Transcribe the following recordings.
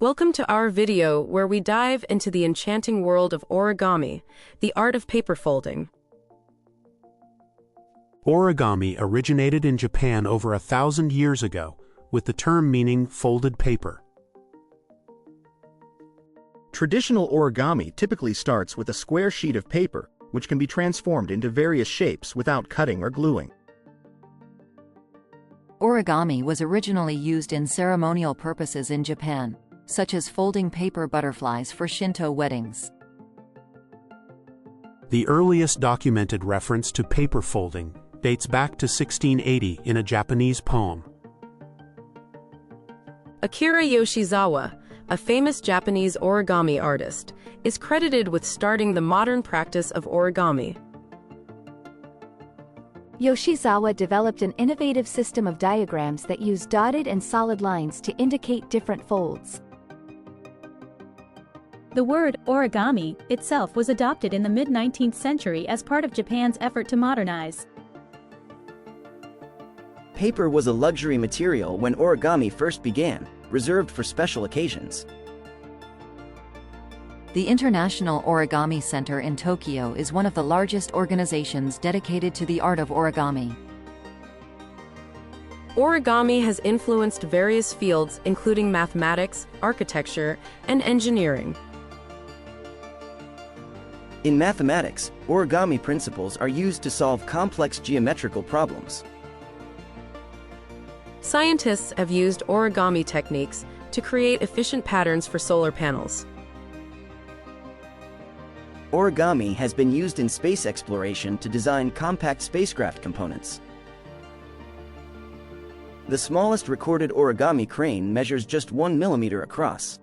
Welcome to our video where we dive into the enchanting world of origami, the art of paper folding. Origami originated in Japan over 1,000 years ago, with the term meaning folded paper. Traditional origami typically starts with a square sheet of paper, which can be transformed into various shapes without cutting or gluing. Origami was originally used in ceremonial purposes in Japan, such as folding paper butterflies for Shinto weddings. The earliest documented reference to paper folding dates back to 1680 in a Japanese poem. Akira Yoshizawa, a famous Japanese origami artist, is credited with starting the modern practice of origami. Yoshizawa developed an innovative system of diagrams that use dotted and solid lines to indicate different folds. The word origami itself was adopted in the mid-19th century as part of Japan's effort to modernize. Paper was a luxury material when origami first began, reserved for special occasions. The International Origami Center in Tokyo is one of the largest organizations dedicated to the art of origami. Origami has influenced various fields including mathematics, architecture, and engineering. In mathematics, origami principles are used to solve complex geometrical problems. Scientists have used origami techniques to create efficient patterns for solar panels. Origami has been used in space exploration to design compact spacecraft components. The smallest recorded origami crane measures just 1 millimeter across.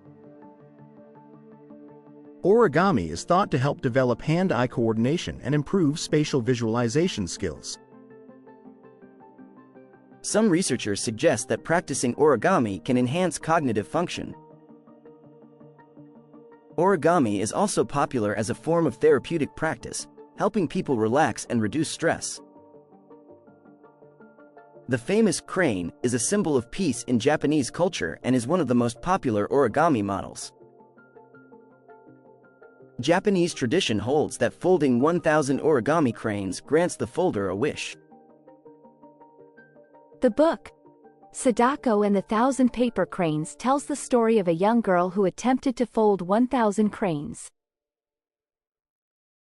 Origami is thought to help develop hand-eye coordination and improve spatial visualization skills. Some researchers suggest that practicing origami can enhance cognitive function. Origami is also popular as a form of therapeutic practice, helping people relax and reduce stress. The famous crane is a symbol of peace in Japanese culture and is one of the most popular origami models. Japanese tradition holds that folding 1,000 origami cranes grants the folder a wish. The book, Sadako and the Thousand Paper Cranes, tells the story of a young girl who attempted to fold 1,000 cranes.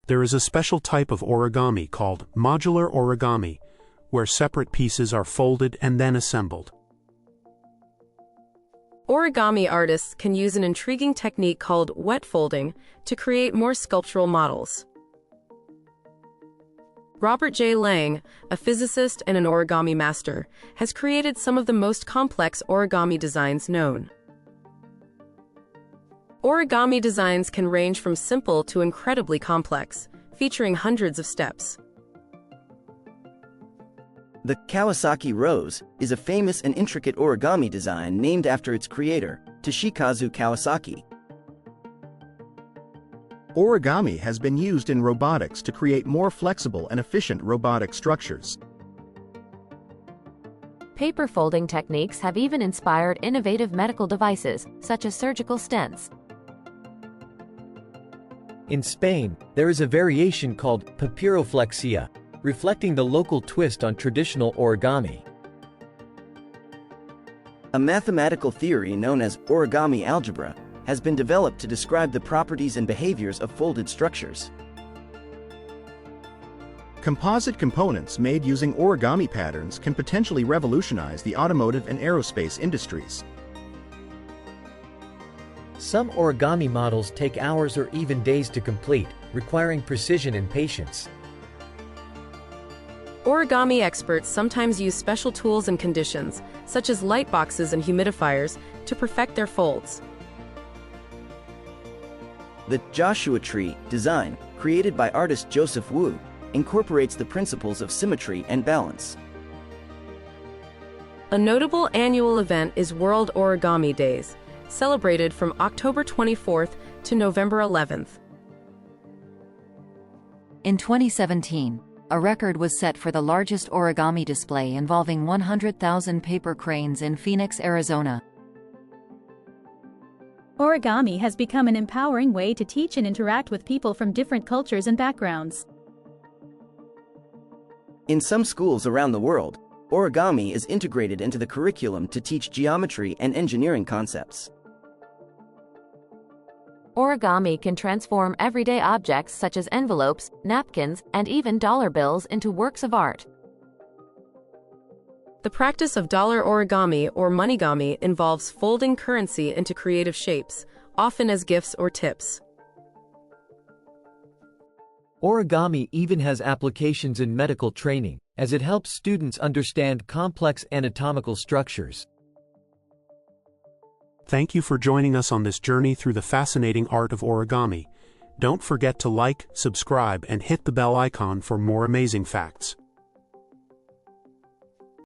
There is a special type of origami called modular origami, where separate pieces are folded and then assembled. Origami artists can use an intriguing technique called wet folding to create more sculptural models. Robert J. Lang, a physicist and an origami master, has created some of the most complex origami designs known. Origami designs can range from simple to incredibly complex, featuring hundreds of steps. The Kawasaki Rose is a famous and intricate origami design named after its creator, Toshikazu Kawasaki. Origami has been used in robotics to create more flexible and efficient robotic structures. Paper folding techniques have even inspired innovative medical devices, such as surgical stents. In Spain, there is a variation called papiroflexia, reflecting the local twist on traditional origami. A mathematical theory known as origami algebra has been developed to describe the properties and behaviors of folded structures. Composite components made using origami patterns can potentially revolutionize the automotive and aerospace industries. Some origami models take hours or even days to complete, requiring precision and patience. Origami experts sometimes use special tools and conditions, such as light boxes and humidifiers, to perfect their folds. The Joshua Tree design, created by artist Joseph Wu, incorporates the principles of symmetry and balance. A notable annual event is World Origami Days, celebrated from October 24th to November 11th. In 2017, a record was set for the largest origami display involving 100,000 paper cranes in Phoenix, Arizona. Origami has become an empowering way to teach and interact with people from different cultures and backgrounds. In some schools around the world, origami is integrated into the curriculum to teach geometry and engineering concepts. Origami can transform everyday objects such as envelopes, napkins, and even dollar bills into works of art. The practice of dollar origami or moneygami involves folding currency into creative shapes, often as gifts or tips. Origami even has applications in medical training, as it helps students understand complex anatomical structures. Thank you for joining us on this journey through the fascinating art of origami. Don't forget to like, subscribe, and hit the bell icon for more amazing facts.